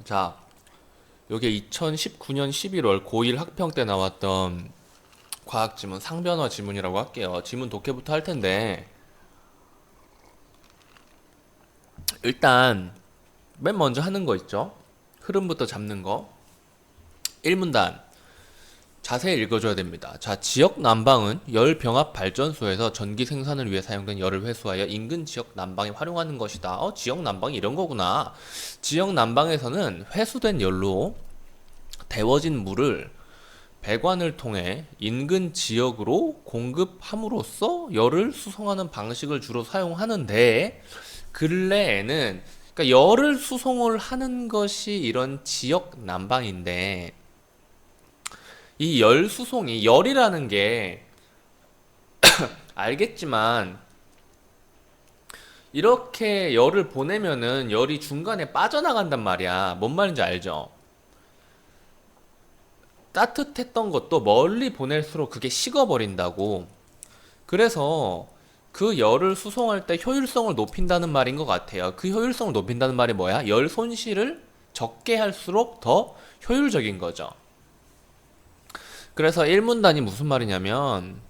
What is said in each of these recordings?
자, 요게 2019년 11월 고1 학평 때 나왔던 과학 지문 상변화 지문이라고 할게요. 지문 독해부터 할 텐데, 일단 맨 먼저 하는 거 있죠? 흐름부터 잡는 거. 1문단 자세히 읽어줘야 됩니다. 자, 지역 난방은 열 병합 발전소에서 전기 생산을 위해 사용된 열을 회수하여 인근 지역 난방에 활용하는 것이다. 지역 난방이 이런 거구나. 지역 난방에서는 회수된 열로 데워진 물을 배관을 통해 인근 지역으로 공급함으로써 열을 수송하는 방식을 주로 사용하는데, 근래에는 그러니까 열을 수송을 하는 것이 이런 지역 난방인데, 이 열 수송이 열이라는 게 알겠지만 이렇게 열을 보내면은 열이 중간에 빠져나간단 말이야. 뭔 말인지 알죠? 따뜻했던 것도 멀리 보낼수록 그게 식어버린다고. 그래서 그 열을 수송할 때 효율성을 높인다는 말인 것 같아요. 그 효율성을 높인다는 말이 뭐야? 열 손실을 적게 할수록 더 효율적인 거죠. 그래서 1문단이 무슨 말이냐면,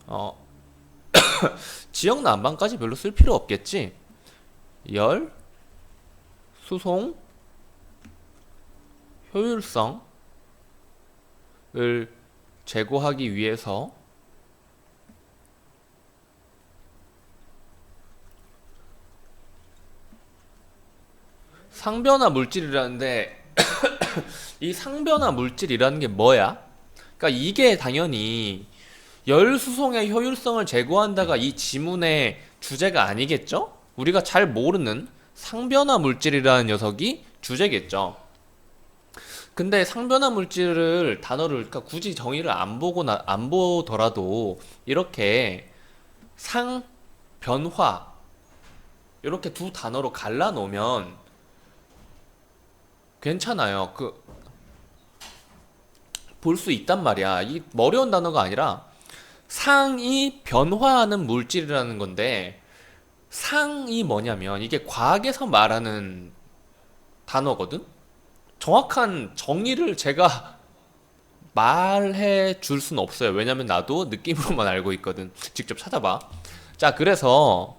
어, 지역 난방까지 별로 쓸 필요 없겠지? 열, 수송, 효율성을 제고하기 위해서 상변화 물질이라는데, 이 상변화 물질이라는 게 뭐야? 그러니까 이게 당연히 열 수송의 효율성을 제고한다가 이 지문의 주제가 아니겠죠? 우리가 잘 모르는 상변화 물질이라는 녀석이 주제겠죠. 근데 상변화 물질을 단어를 그러니까 굳이 정의를 안 보더라도 이렇게 상변화 이렇게 두 단어로 갈라 놓으면 괜찮아요. 볼 수 있단 말이야. 이 어려운 단어가 아니라 상이 변화하는 물질이라는 건데, 상이 뭐냐면 이게 과학에서 말하는 단어거든? 정확한 정의를 제가 말해 줄 수는 없어요. 왜냐면 나도 느낌으로만 알고 있거든. 직접 찾아봐. 자, 그래서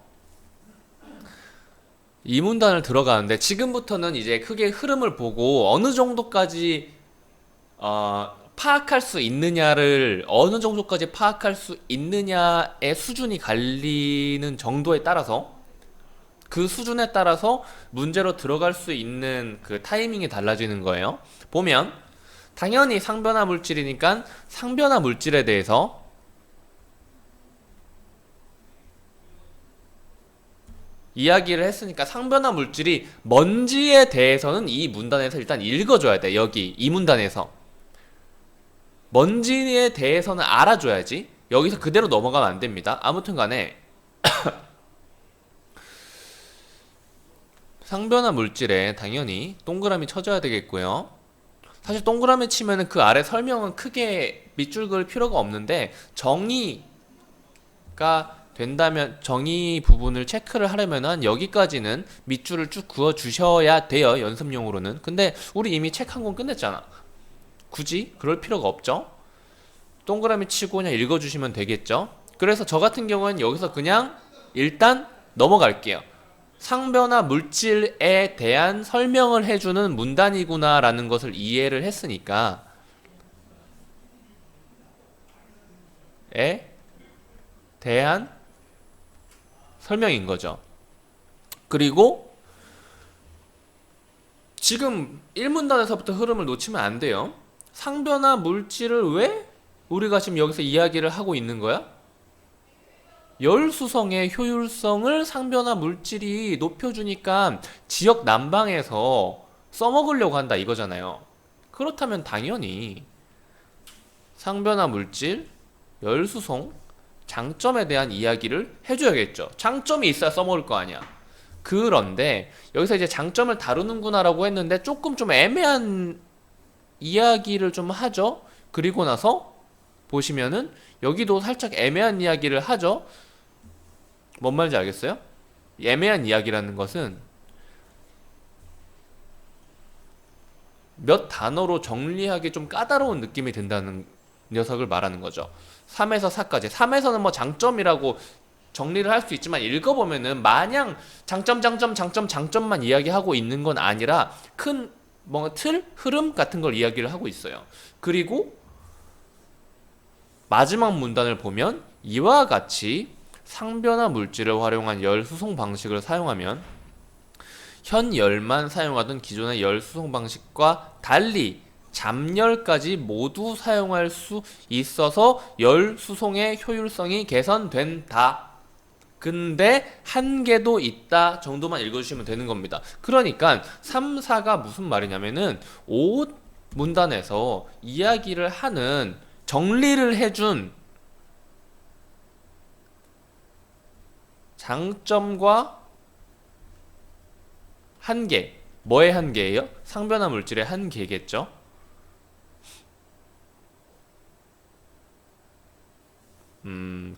이 문단을 들어가는데 지금부터는 이제 크게 흐름을 보고 어느 정도까지 파악할 수 있느냐를 어느 정도까지 파악할 수 있느냐의 수준이 갈리는 정도에 따라서 그 수준에 따라서 문제로 들어갈 수 있는 그 타이밍이 달라지는 거예요. 보면 당연히 상변화 물질이니까 상변화 물질에 대해서 이야기를 했으니까 상변화 물질이 뭔지에 대해서는 이 문단에서 일단 읽어줘야 돼. 여기 이 문단에서 뭔지에 대해서는 알아줘야지. 여기서 그대로 넘어가면 안 됩니다. 아무튼 간에 상변화 물질에 당연히 동그라미 쳐줘야 되겠고요. 사실 동그라미 치면은 그 아래 설명은 크게 밑줄 그을 필요가 없는데, 정의가 된다면 정의 부분을 체크를 하려면은 여기까지는 밑줄을 쭉 그어 주셔야 돼요. 연습용으로는. 근데 우리 이미 책 한 권 끝냈잖아. 굳이 그럴 필요가 없죠. 동그라미 치고 그냥 읽어주시면 되겠죠. 그래서 저 같은 경우는 여기서 그냥 일단 넘어갈게요. 상변화 물질에 대한 설명을 해주는 문단이구나 라는 것을 이해를 했으니까 에 대한 설명인 거죠. 그리고 지금 1문단에서부터 흐름을 놓치면 안 돼요. 상변화 물질을 왜 우리가 지금 여기서 이야기를 하고 있는 거야? 열 수송의 효율성을 상변화 물질이 높여주니까 지역 난방에서 써먹으려고 한다 이거잖아요. 그렇다면 당연히 상변화 물질, 열 수송, 장점에 대한 이야기를 해줘야겠죠. 장점이 있어야 써먹을 거 아니야. 그런데 여기서 이제 장점을 다루는구나라고 했는데 조금 좀 애매한 이야기를 좀 하죠. 그리고 나서 보시면은 여기도 살짝 애매한 이야기를 하죠. 뭔 말인지 알겠어요? 애매한 이야기라는 것은 몇 단어로 정리하기 좀 까다로운 느낌이 든다는 녀석을 말하는 거죠. 3에서 4까지. 3에서는 뭐 장점이라고 정리를 할 수 있지만 읽어보면은 마냥 장점만 이야기하고 있는 건 아니라 큰 뭔가 틀, 흐름 같은 걸 이야기를 하고 있어요. 그리고 마지막 문단을 보면 이와 같이 상변화 물질을 활용한 열 수송 방식을 사용하면 현 열만 사용하던 기존의 열 수송 방식과 달리 잡열까지 모두 사용할 수 있어서 열 수송의 효율성이 개선된다. 근데 한계도 있다 정도만 읽어주시면 되는 겁니다. 그러니까 3, 4가 무슨 말이냐면은 5 문단에서 이야기를 하는 정리를 해준 장점과 한계, 뭐의 한계예요? 상변화 물질의 한계겠죠?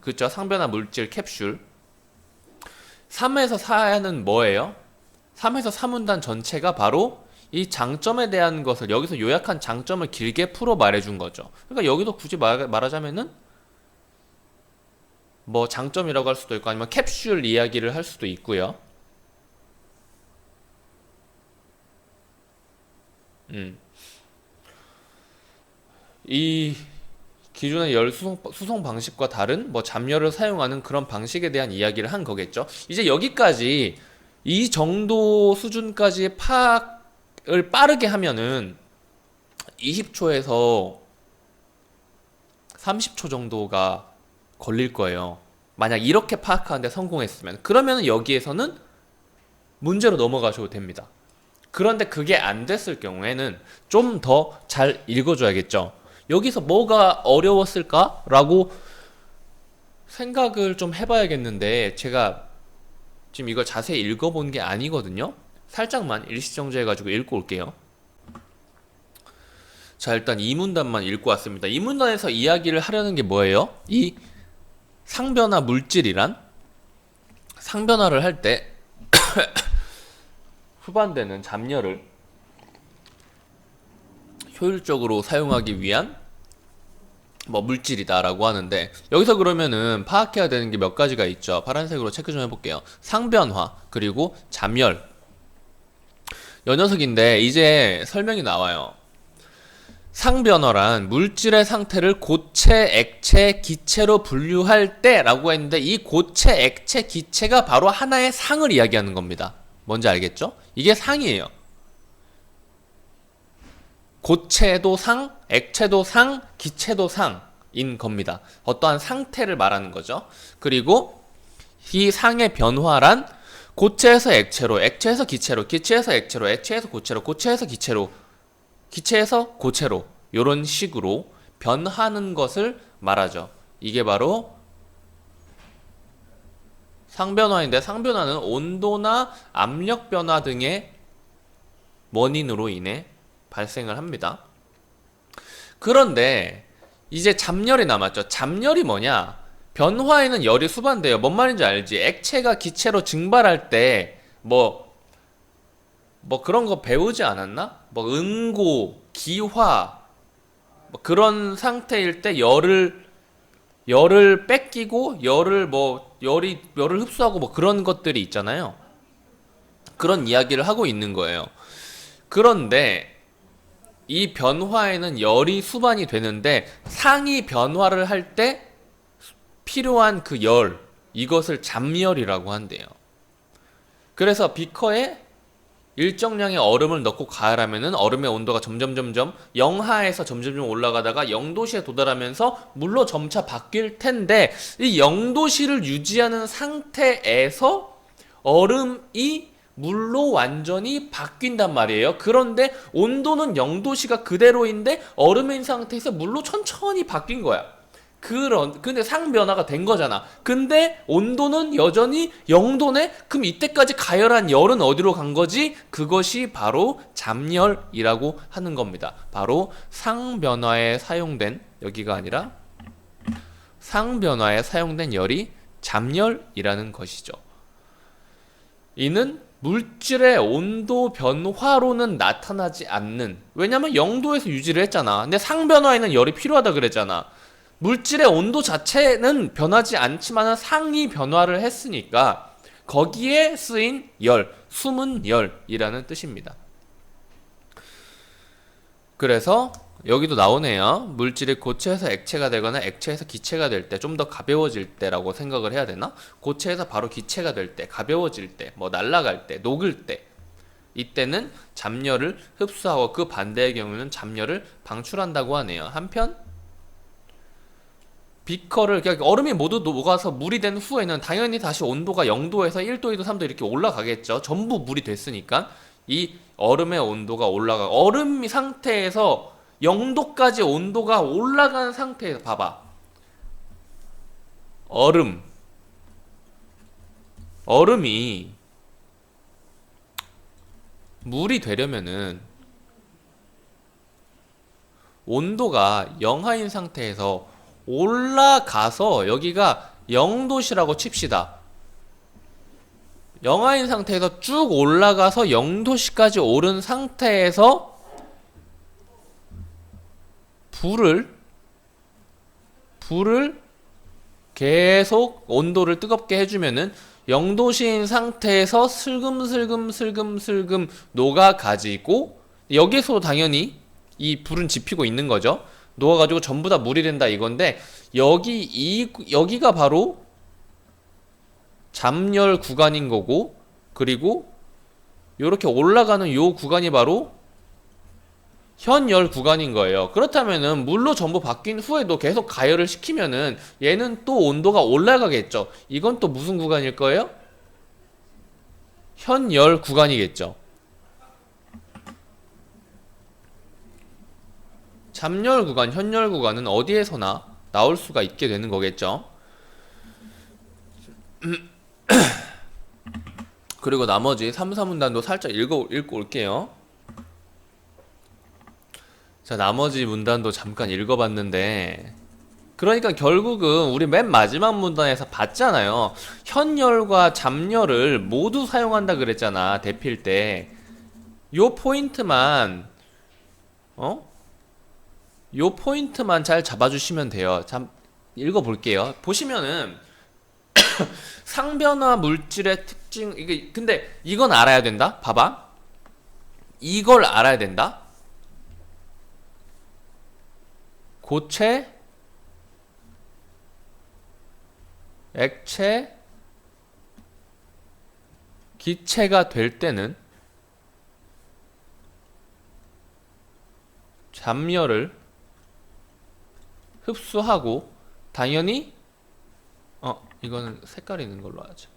그쵸. 상변화 물질 캡슐. 3에서 4는 뭐예요? 3에서 4문단 전체가 바로 이 장점에 대한 것을 여기서 요약한 장점을 길게 풀어 말해준 거죠. 그러니까 여기도 굳이 말하자면은 뭐 장점이라고 할 수도 있고 아니면 캡슐 이야기를 할 수도 있고요. 이 기존의 열 수송 방식과 다른 뭐 잡열을 사용하는 그런 방식에 대한 이야기를 한 거겠죠. 이제 여기까지 이 정도 수준까지 파악을 빠르게 하면은 20초에서 30초 정도가 걸릴 거예요. 만약 이렇게 파악하는데 성공했으면. 그러면 여기에서는 문제로 넘어가셔도 됩니다. 그런데 그게 안 됐을 경우에는 좀 더 잘 읽어줘야겠죠. 여기서 뭐가 어려웠을까? 라고 생각을 좀 해봐야겠는데 제가 지금 이걸 자세히 읽어본 게 아니거든요. 살짝만 일시정지해가지고 읽고 올게요. 자, 일단 이 문단만 읽고 왔습니다. 이 문단에서 이야기를 하려는 게 뭐예요? 이 상변화 물질이란 상변화를 할 때 후반되는 잡열을 효율적으로 사용하기 위한 뭐 물질이다라고 하는데 여기서 그러면은 파악해야 되는 게 몇 가지가 있죠. 파란색으로 체크 좀 해볼게요. 상변화 그리고 잡열 이 녀석인데 이제 설명이 나와요. 상변화란 물질의 상태를 고체, 액체, 기체로 분류할 때라고 했는데 이 고체, 액체, 기체가 바로 하나의 상을 이야기하는 겁니다. 뭔지 알겠죠? 이게 상이에요. 고체도 상, 액체도 상, 기체도 상인 겁니다. 어떠한 상태를 말하는 거죠. 그리고 이 상의 변화란 고체에서 액체로, 액체에서 기체로, 기체에서 액체로, 액체에서 고체로, 고체에서 기체로, 기체에서 고체로 이런 식으로 변하는 것을 말하죠. 이게 바로 상변화인데 상변화는 온도나 압력 변화 등의 원인으로 인해 발생을 합니다. 그런데 이제 잡열이 남았죠. 잡열이 뭐냐? 변화에는 열이 수반돼요. 뭔 말인지 알지? 액체가 기체로 증발할 때 뭐 그런 거 배우지 않았나? 뭐 응고, 기화 뭐 그런 상태일 때 열을 뺏기고 열을 흡수하고 뭐 그런 것들이 있잖아요. 그런 이야기를 하고 있는 거예요. 그런데 이 변화에는 열이 수반이 되는데 상이 변화를 할 때 필요한 그 열, 이것을 잡열이라고 한대요. 그래서 비커에 일정량의 얼음을 넣고 가열하면은 얼음의 온도가 점점 영하에서 점점 올라가다가 0도씨에 도달하면서 물로 점차 바뀔 텐데 이 0도씨를 유지하는 상태에서 얼음이 물로 완전히 바뀐단 말이에요. 그런데 온도는 0도씨가 그대로인데 얼음인 상태에서 물로 천천히 바뀐 거야. 근데 상변화가 된 거잖아. 근데 온도는 여전히 0도네? 그럼 이때까지 가열한 열은 어디로 간 거지? 그것이 바로 잡열이라고 하는 겁니다. 바로 상변화에 사용된, 여기가 아니라 상변화에 사용된 열이 잡열이라는 것이죠. 이는 물질의 온도 변화로는 나타나지 않는, 왜냐면 0도에서 유지를 했잖아. 근데 상변화에는 열이 필요하다 그랬잖아. 물질의 온도 자체는 변하지 않지만 상이 변화를 했으니까 거기에 쓰인 열, 숨은 열이라는 뜻입니다. 그래서 여기도 나오네요. 물질이 고체에서 액체가 되거나 액체에서 기체가 될 때, 좀 더 가벼워질 때라고 생각을 해야 되나? 고체에서 바로 기체가 될 때, 가벼워질 때, 뭐 날아갈 때, 녹을 때, 이때는 잡열을 흡수하고 그 반대의 경우는 잡열을 방출한다고 하네요. 한편 비커를, 그러니까 얼음이 모두 녹아서 물이 된 후에는 당연히 다시 온도가 0도에서 1도, 2도, 3도 이렇게 올라가겠죠. 전부 물이 됐으니까. 이 얼음의 온도가 얼음 상태에서 0도까지 온도가 올라간 상태에서 봐봐. 얼음이 물이 되려면은 온도가 영하인 상태에서 올라가서, 여기가 0도시라고 칩시다. 영하인 상태에서 쭉 올라가서 0도씨까지 오른 상태에서 불을 계속 온도를 뜨겁게 해주면은 0도씨인 상태에서 슬금슬금 녹아가지고, 여기서 당연히 이 불은 지피고 있는 거죠. 녹아가지고 전부 다 물이 된다 이건데, 여기가 바로 잡열 구간인 거고, 그리고 이렇게 올라가는 요 구간이 바로 현열 구간인 거예요. 그렇다면은 물로 전부 바뀐 후에도 계속 가열을 시키면은 얘는 또 온도가 올라가겠죠. 이건 또 무슨 구간일 거예요? 현열 구간이겠죠. 잡열 구간, 현열 구간은 어디에서나 나올 수가 있게 되는 거겠죠. 그리고 나머지 3, 4문단도 살짝 읽고 올게요. 자, 나머지 문단도 잠깐 읽어봤는데, 그러니까 결국은 우리 맨 마지막 문단에서 봤잖아요. 현열과 잡열을 모두 사용한다 그랬잖아, 대필 때. 요 포인트만 요 포인트만 잘 잡아주시면 돼요. 잠 읽어볼게요. 보시면은 상변화 물질의 특징, 이게 근데 이건 알아야 된다. 봐봐, 이걸 알아야 된다. 고체, 액체, 기체가 될 때는 잡열을 흡수하고, 당연히 이거는 색깔이 있는 걸로 하죠.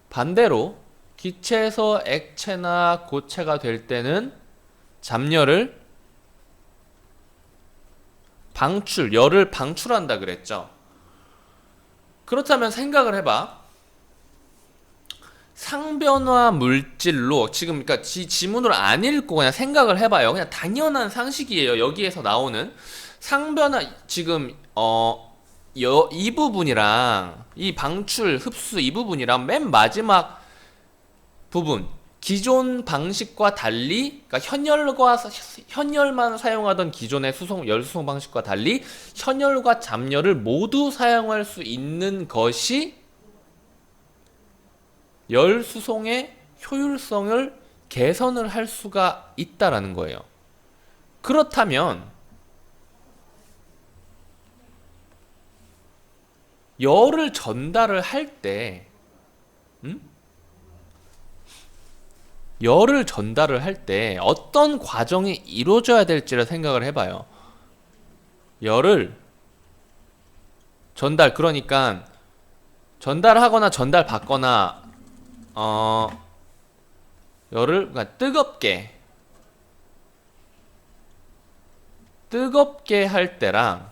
반대로 기체에서 액체나 고체가 될 때는 잡열을 열을 방출한다 그랬죠. 그렇다면 생각을 해봐. 상변화 물질로, 지금 그러니까 지문을 안 읽고 그냥 생각을 해봐요. 그냥 당연한 상식이에요. 여기에서 나오는 상변화, 지금 이 부분이랑 이 방출, 흡수 이 부분이랑 맨 마지막 부분, 기존 방식과 달리, 그러니까 현열만 사용하던 기존의 열 수송 방식과 달리 현열과 잡열을 모두 사용할 수 있는 것이 열 수송의 효율성을 개선을 할 수가 있다라는 거예요. 그렇다면 열을 전달을 할 때, 열을 전달을 할 때 어떤 과정이 이루어져야 될지를 생각을 해봐요. 열을 그러니까 전달하거나 전달받거나, 열을 그러니까 뜨겁게 할 때랑,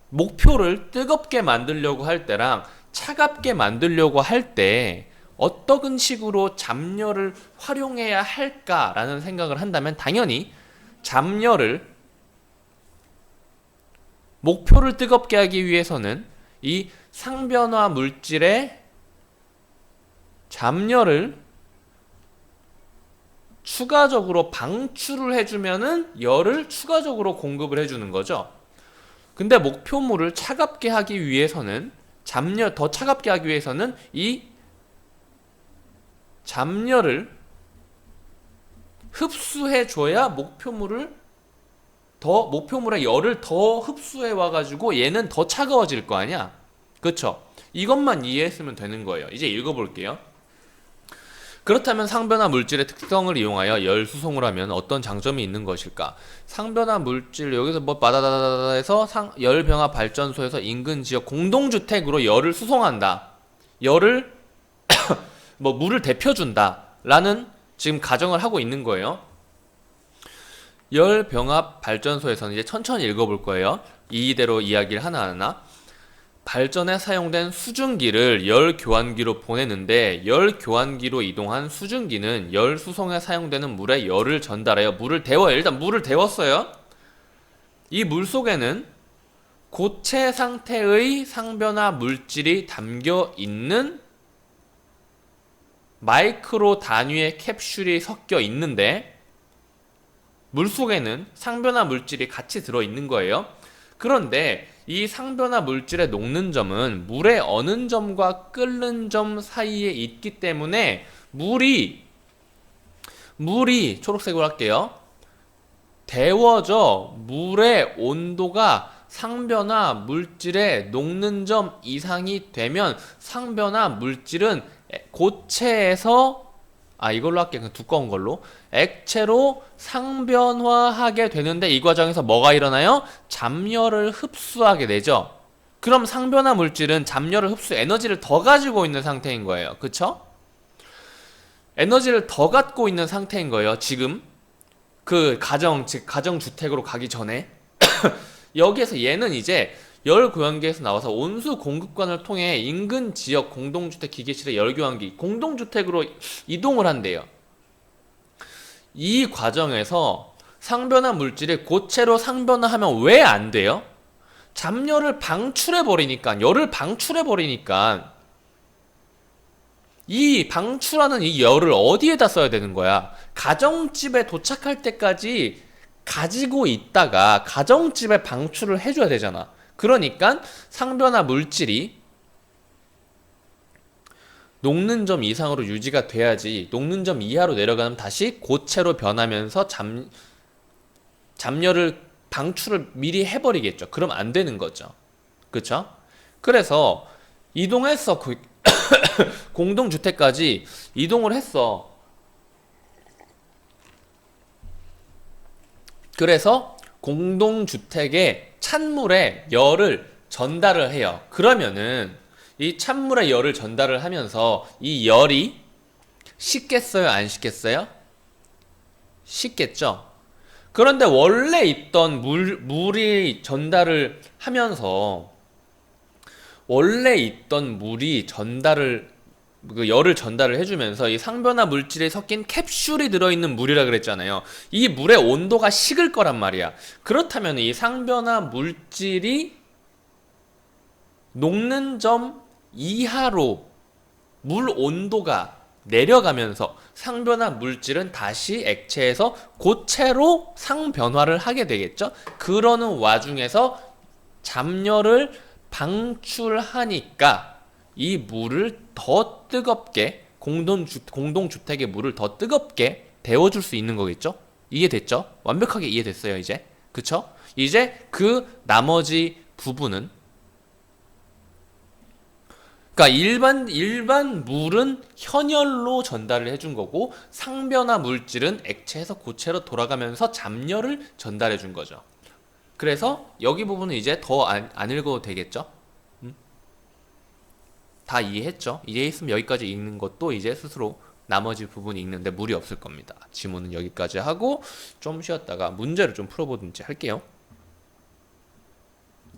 목표를 뜨겁게 만들려고 할 때랑 차갑게 만들려고 할 때 어떤 식으로 잡열을 활용해야 할까라는 생각을 한다면, 당연히 잡열을 목표를 뜨겁게 하기 위해서는 이 상변화 물질의 잡열을 추가적으로 방출을 해주면은 열을 추가적으로 공급을 해주는 거죠. 근데 목표물을 차갑게 하기 위해서는 더 차갑게 하기 위해서는 이 잡열을 흡수해줘야 목표물의 열을 더 흡수해 와가지고 얘는 더 차가워질 거 아니야. 그쵸? 이것만 이해했으면 되는 거예요. 이제 읽어볼게요. 그렇다면 상변화 물질의 특성을 이용하여 열 수송을 하면 어떤 장점이 있는 것일까? 상변화 물질 여기서 뭐 바다다다다 해서 열병화 발전소에서 인근 지역 공동주택으로 열을 수송한다. 열을 뭐 물을 데펴준다 라는 지금 가정을 하고 있는 거예요. 열병합 발전소에서는 이제 천천히 읽어볼 거예요. 이대로 이야기를 하나하나. 발전에 사용된 수증기를 열 교환기로 보내는데 열 교환기로 이동한 수증기는 열 수송에 사용되는 물에 열을 전달하여 물을 데워요. 일단 물을 데웠어요. 이 물 속에는 고체 상태의 상변화 물질이 담겨 있는 마이크로 단위의 캡슐이 섞여 있는데 물 속에는 상변화 물질이 같이 들어있는 거예요. 그런데 이 상변화 물질의 녹는 점은 물의 어는 점과 끓는 점 사이에 있기 때문에 물이 초록색으로 할게요. 데워져 물의 온도가 상변화 물질의 녹는 점 이상이 되면 상변화 물질은 고체에서 이걸로 할게. 그냥 두꺼운 걸로 액체로 상변화하게 되는데 이 과정에서 뭐가 일어나요? 잡열을 흡수하게 되죠. 그럼 상변화 물질은 잡열을 에너지를 더 가지고 있는 상태인 거예요. 그쵸? 에너지를 더 갖고 있는 상태인 거예요. 지금 그 가정주택으로 가기 전에 여기에서 얘는 이제 열 교환기에서 나와서 온수 공급관을 통해 인근 지역 공동주택 기계실의 열 교환기 공동주택으로 이동을 한대요. 이 과정에서 상변화 물질이 고체로 상변화하면 왜 안 돼요? 잡열을 방출해버리니까, 열을 방출해버리니까 이 방출하는 이 열을 어디에다 써야 되는 거야? 가정집에 도착할 때까지 가지고 있다가 가정집에 방출을 해줘야 되잖아. 그러니까 상변화 물질이 녹는 점 이상으로 유지가 돼야지 녹는 점 이하로 내려가면 다시 고체로 변하면서 잡열을 방출을 미리 해버리겠죠. 그럼 안 되는 거죠. 그쵸? 그래서 이동했어. 공동주택까지 이동을 했어. 그래서 공동주택의 찬물에 열을 전달을 해요. 그러면은 이 찬물에 열을 전달을 하면서 이 열이 식겠어요? 안 식겠어요? 식겠죠? 그런데 원래 있던 물이 전달을 하면서 원래 있던 물이 열을 전달을 해주면서 이 상변화 물질에 섞인 캡슐이 들어있는 물이라 그랬잖아요. 이 물의 온도가 식을 거란 말이야. 그렇다면 이 상변화 물질이 녹는 점 이하로 물 온도가 내려가면서 상변화 물질은 다시 액체에서 고체로 상변화를 하게 되겠죠. 그러는 와중에서 잡열을 방출하니까 이 물을 더 뜨겁게 공동주택의 물을 더 뜨겁게 데워줄 수 있는 거겠죠? 이해됐죠? 완벽하게 이해됐어요 이제. 그쵸? 이제 그 나머지 부분은 그러니까 일반 물은 현열로 전달을 해준 거고 상변화 물질은 액체에서 고체로 돌아가면서 잡열을 전달해 준 거죠. 그래서 여기 부분은 이제 더 안 읽어도 되겠죠? 다 이해했죠? 이해했으면 여기까지 읽는 것도 이제 스스로 나머지 부분이 읽는데 무리 없을 겁니다. 지문은 여기까지 하고 좀 쉬었다가 문제를 좀 풀어보든지 할게요.